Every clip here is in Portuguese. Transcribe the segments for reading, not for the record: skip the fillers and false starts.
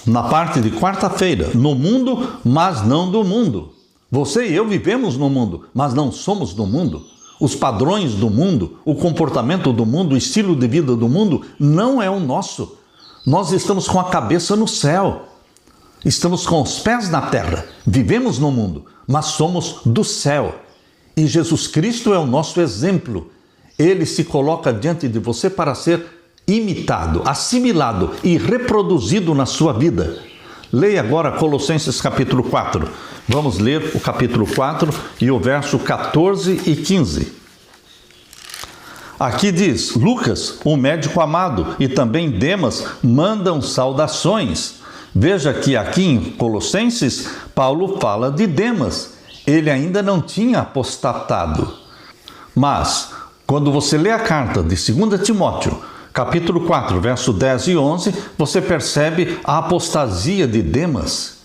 na parte de quarta-feira, no mundo, mas não do mundo. Você e eu vivemos no mundo, mas não somos do mundo. Os padrões do mundo, o comportamento do mundo, o estilo de vida do mundo não é o nosso. Nós estamos com a cabeça no céu. Estamos com os pés na terra. Vivemos no mundo, mas somos do céu. E Jesus Cristo é o nosso exemplo. Ele se coloca diante de você para ser imitado, assimilado e reproduzido na sua vida. Leia agora Colossenses capítulo 4. Vamos ler o capítulo 4 e o verso 14 e 15. Aqui diz: Lucas, o médico amado, e também Demas mandam saudações. Veja que aqui em Colossenses, Paulo fala de Demas. Ele ainda não tinha apostatado. Mas, quando você lê a carta de 2 Timóteo, capítulo 4, verso 10 e 11, você percebe a apostasia de Demas.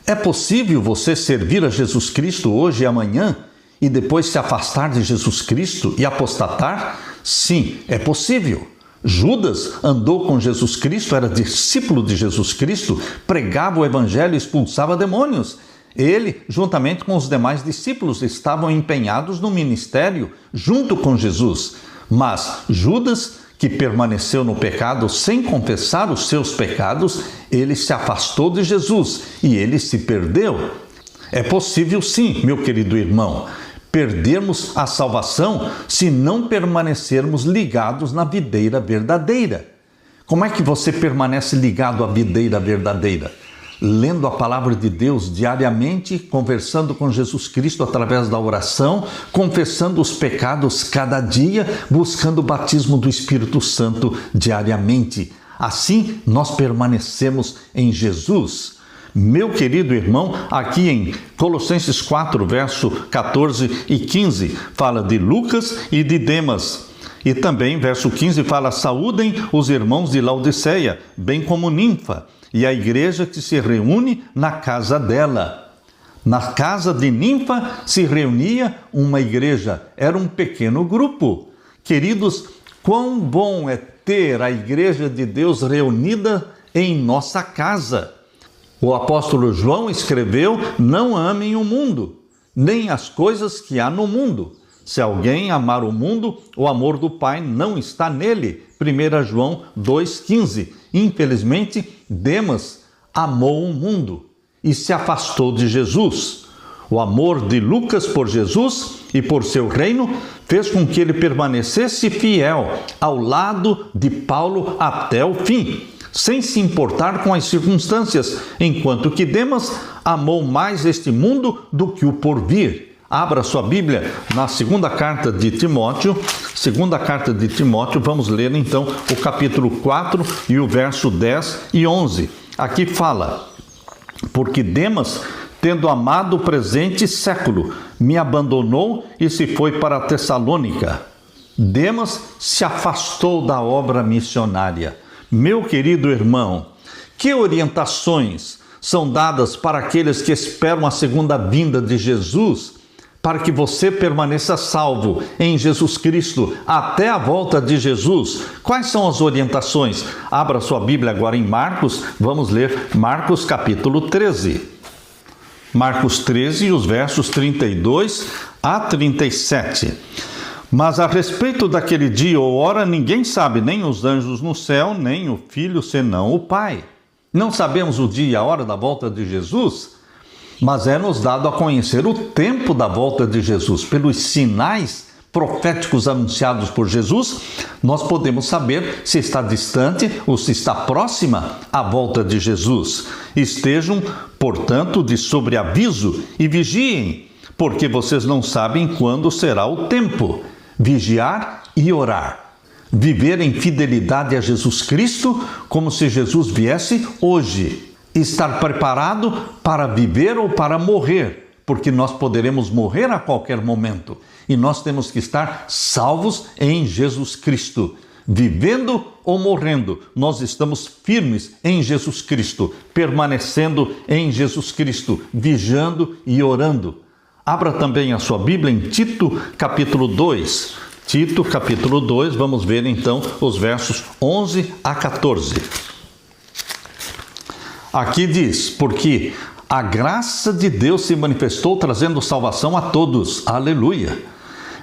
É possível você servir a Jesus Cristo hoje e amanhã e depois se afastar de Jesus Cristo e apostatar? Sim, é possível. Judas andou com Jesus Cristo, era discípulo de Jesus Cristo, pregava o evangelho e expulsava demônios. Ele, juntamente com os demais discípulos, estavam empenhados no ministério junto com Jesus. Mas Judas, que permaneceu no pecado sem confessar os seus pecados, ele se afastou de Jesus e ele se perdeu. É possível sim, meu querido irmão, perdermos a salvação se não permanecermos ligados na videira verdadeira. Como é que você permanece ligado à videira verdadeira? Lendo a palavra de Deus diariamente, conversando com Jesus Cristo através da oração, confessando os pecados cada dia, buscando o batismo do Espírito Santo diariamente. Assim, nós permanecemos em Jesus. Meu querido irmão, aqui em Colossenses 4, verso 14 e 15, fala de Lucas e de Demas. E também, verso 15, fala: saúdem os irmãos de Laodiceia, bem como Ninfa, e a igreja que se reúne na casa dela. Na casa de Ninfa se reunia uma igreja, era um pequeno grupo. Queridos, quão bom é ter a igreja de Deus reunida em nossa casa. O apóstolo João escreveu: não amem o mundo, nem as coisas que há no mundo. Se alguém amar o mundo, o amor do Pai não está nele. 1 João 2,15. Infelizmente, Demas amou o mundo e se afastou de Jesus. O amor de Lucas por Jesus e por seu reino fez com que ele permanecesse fiel ao lado de Paulo até o fim, sem se importar com as circunstâncias, enquanto que Demas amou mais este mundo do que o porvir. Abra sua Bíblia na segunda carta de Timóteo, vamos ler então o capítulo 4 e o verso 10 e 11. Aqui fala: porque Demas, tendo amado o presente século, me abandonou e se foi para Tessalônica. Demas se afastou da obra missionária. Meu querido irmão, que orientações são dadas para aqueles que esperam a segunda vinda de Jesus, para que você permaneça salvo em Jesus Cristo até a volta de Jesus? Quais são as orientações? Abra sua Bíblia agora em Marcos, vamos ler Marcos capítulo 13. Marcos 13, os versos 32 a 37. Mas a respeito daquele dia ou hora, ninguém sabe, nem os anjos no céu, nem o Filho, senão o Pai. Não sabemos o dia e a hora da volta de Jesus, mas é-nos dado a conhecer o tempo da volta de Jesus. Pelos sinais proféticos anunciados por Jesus, nós podemos saber se está distante ou se está próxima a volta de Jesus. Estejam, portanto, de sobreaviso e vigiem, porque vocês não sabem quando será o tempo. Vigiar e orar. Viver em fidelidade a Jesus Cristo, como se Jesus viesse hoje. Estar preparado para viver ou para morrer, porque nós poderemos morrer a qualquer momento. E nós temos que estar salvos em Jesus Cristo. Vivendo ou morrendo, nós estamos firmes em Jesus Cristo, permanecendo em Jesus Cristo, vigiando e orando. Abra também a sua Bíblia em Tito, capítulo 2. Tito, capítulo 2, vamos ver então os versos 11 a 14. Aqui diz, porque a graça de Deus se manifestou trazendo salvação a todos. Aleluia!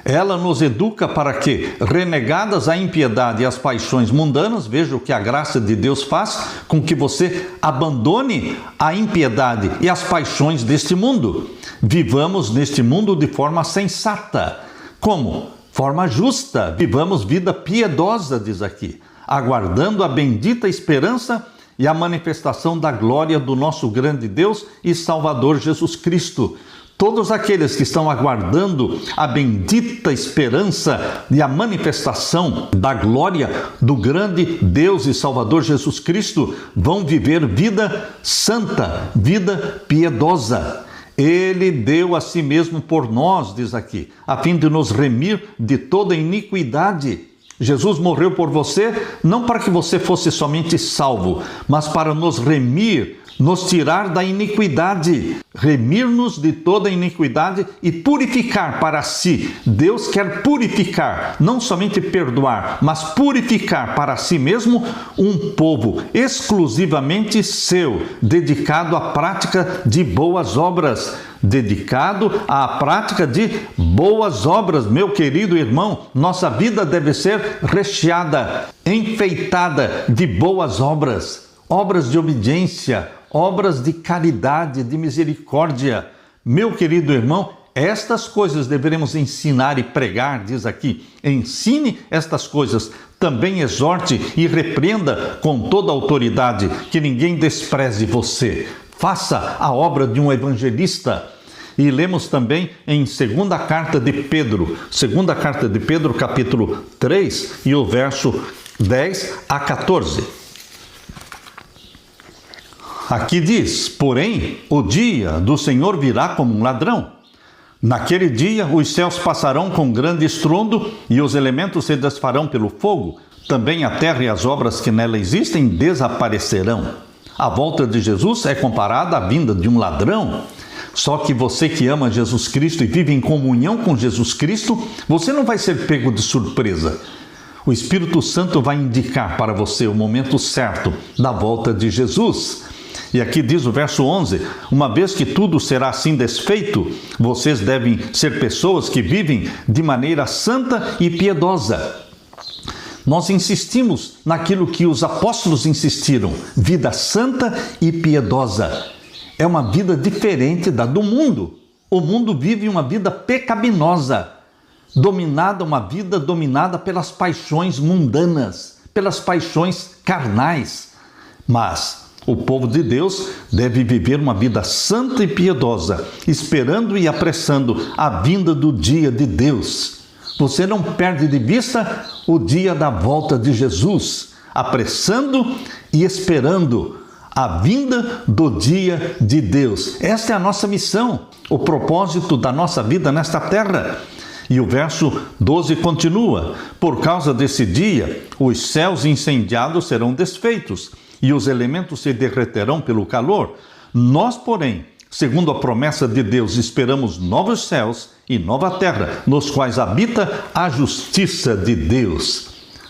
Ela nos educa para que, renegadas a impiedade e as paixões mundanas, veja o que a graça de Deus faz com que você abandone a impiedade e as paixões deste mundo. Vivamos neste mundo de forma sensata. Como? Forma justa. Vivamos vida piedosa, diz aqui, aguardando a bendita esperança e a manifestação da glória do nosso grande Deus e Salvador Jesus Cristo. Todos aqueles que estão aguardando a bendita esperança e a manifestação da glória do grande Deus e Salvador Jesus Cristo vão viver vida santa, vida piedosa. Ele deu a si mesmo por nós, diz aqui, a fim de nos remir de toda iniquidade. Jesus morreu por você, não para que você fosse somente salvo, mas para nos remir, nos tirar da iniquidade, remir-nos de toda iniquidade e purificar para si. Deus quer purificar, não somente perdoar, mas purificar para si mesmo um povo exclusivamente seu, dedicado à prática de boas obras. Dedicado à prática de boas obras, meu querido irmão, nossa vida deve ser recheada, enfeitada de boas obras, obras de obediência, obras de caridade, de misericórdia. Meu querido irmão, estas coisas deveremos ensinar e pregar, diz aqui. Ensine estas coisas, também exorte e repreenda com toda a autoridade, que ninguém despreze você. Faça a obra de um evangelista. E lemos também em segunda carta de Pedro, capítulo 3, e o verso 10 a 14. Aqui diz, porém, o dia do Senhor virá como um ladrão. Naquele dia os céus passarão com grande estrondo e os elementos se desfarão pelo fogo. Também a terra e as obras que nela existem desaparecerão. A volta de Jesus é comparada à vinda de um ladrão. Só que você que ama Jesus Cristo e vive em comunhão com Jesus Cristo, você não vai ser pego de surpresa. O Espírito Santo vai indicar para você o momento certo da volta de Jesus. E aqui diz o verso 11, uma vez que tudo será assim desfeito, vocês devem ser pessoas que vivem de maneira santa e piedosa. Nós insistimos naquilo que os apóstolos insistiram, vida santa e piedosa. É uma vida diferente da do mundo. O mundo vive uma vida pecaminosa, uma vida dominada pelas paixões mundanas, pelas paixões carnais. Mas o povo de Deus deve viver uma vida santa e piedosa, esperando e apressando a vinda do dia de Deus. Você não perde de vista o dia da volta de Jesus, apressando e esperando a vinda do dia de Deus. Esta é a nossa missão, o propósito da nossa vida nesta terra. E o verso 12 continua, por causa desse dia, os céus incendiados serão desfeitos e os elementos se derreterão pelo calor. Nós, porém, segundo a promessa de Deus, esperamos novos céus e nova terra, nos quais habita a justiça de Deus.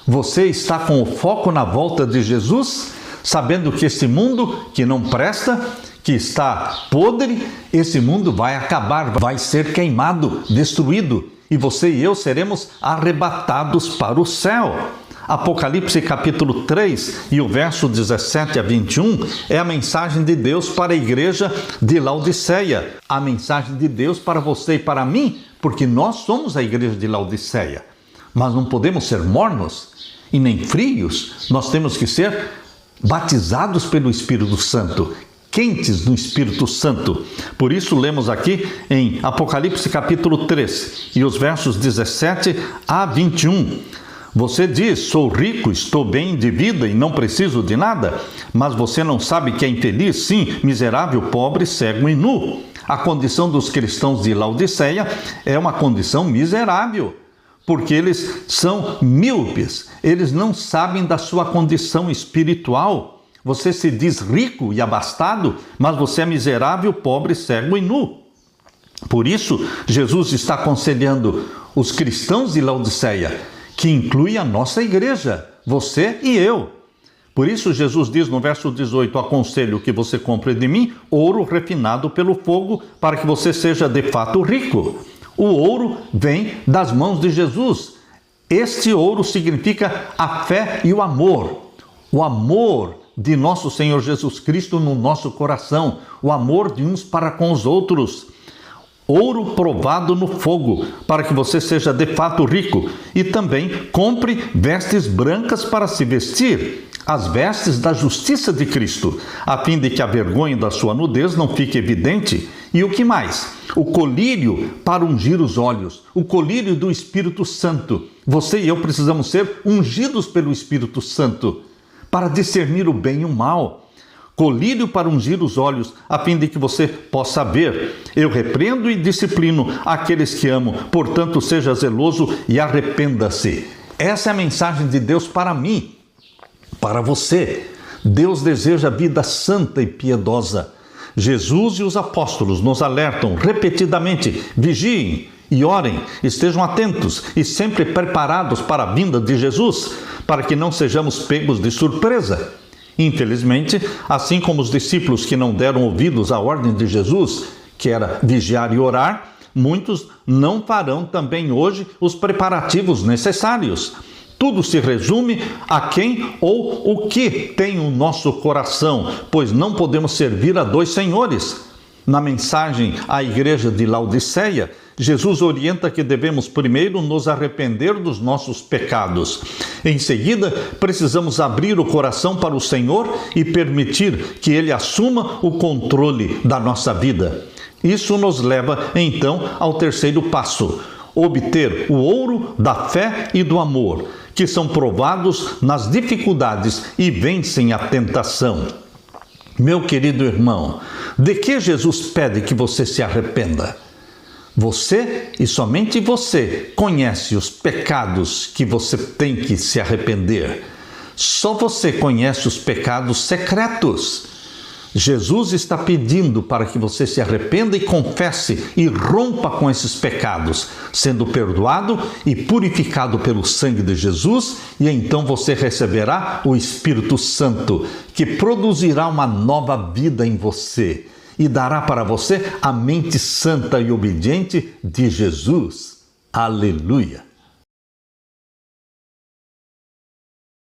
Você está com o foco na volta de Jesus? Sabendo que esse mundo que não presta, que está podre, esse mundo vai acabar, vai ser queimado, destruído, e você e eu seremos arrebatados para o céu. Apocalipse capítulo 3 e o verso 17 a 21 é a mensagem de Deus para a igreja de Laodiceia, a mensagem de Deus para você e para mim, porque nós somos a igreja de Laodiceia. Mas não podemos ser mornos e nem frios, nós temos que ser batizados pelo Espírito Santo, quentes no Espírito Santo. Por isso lemos aqui em Apocalipse capítulo 3 e os versos 17 a 21. Você diz, sou rico, estou bem de vida e não preciso de nada, mas você não sabe que é infeliz, sim, miserável, pobre, cego e nu. A condição dos cristãos de Laodiceia é uma condição miserável, porque eles são míopes, eles não sabem da sua condição espiritual. Você se diz rico e abastado, mas você é miserável, pobre, cego e nu. Por isso, Jesus está aconselhando os cristãos de Laodiceia, que inclui a nossa igreja, você e eu. Por isso Jesus diz no verso 18, aconselho que você compre de mim ouro refinado pelo fogo, para que você seja de fato rico. O ouro vem das mãos de Jesus. Este ouro significa a fé e o amor. O amor de nosso Senhor Jesus Cristo no nosso coração. O amor de uns para com os outros. Ouro provado no fogo, para que você seja de fato rico. E também compre vestes brancas para se vestir. As vestes da justiça de Cristo, a fim de que a vergonha da sua nudez não fique evidente. E o que mais? O colírio para ungir os olhos, o colírio do Espírito Santo. Você e eu precisamos ser ungidos pelo Espírito Santo para discernir o bem e o mal. Colírio para ungir os olhos, a fim de que você possa ver. Eu repreendo e disciplino aqueles que amo, portanto seja zeloso e arrependa-se. Essa é a mensagem de Deus para mim. Para você, Deus deseja vida santa e piedosa. Jesus e os apóstolos nos alertam repetidamente: vigiem e orem, estejam atentos e sempre preparados para a vinda de Jesus, para que não sejamos pegos de surpresa. Infelizmente, assim como os discípulos que não deram ouvidos à ordem de Jesus, que era vigiar e orar, muitos não farão também hoje os preparativos necessários. Tudo se resume a quem ou o que tem o nosso coração, pois não podemos servir a dois senhores. Na mensagem à igreja de Laodiceia, Jesus orienta que devemos primeiro nos arrepender dos nossos pecados. Em seguida, precisamos abrir o coração para o Senhor e permitir que Ele assuma o controle da nossa vida. Isso nos leva, então, ao terceiro passo: obter o ouro da fé e do amor, que são provados nas dificuldades e vencem a tentação. Meu querido irmão, de que Jesus pede que você se arrependa? Você e somente você conhece os pecados que você tem que se arrepender. Só você conhece os pecados secretos. Jesus está pedindo para que você se arrependa e confesse e rompa com esses pecados, sendo perdoado e purificado pelo sangue de Jesus, e então você receberá o Espírito Santo, que produzirá uma nova vida em você e dará para você a mente santa e obediente de Jesus. Aleluia!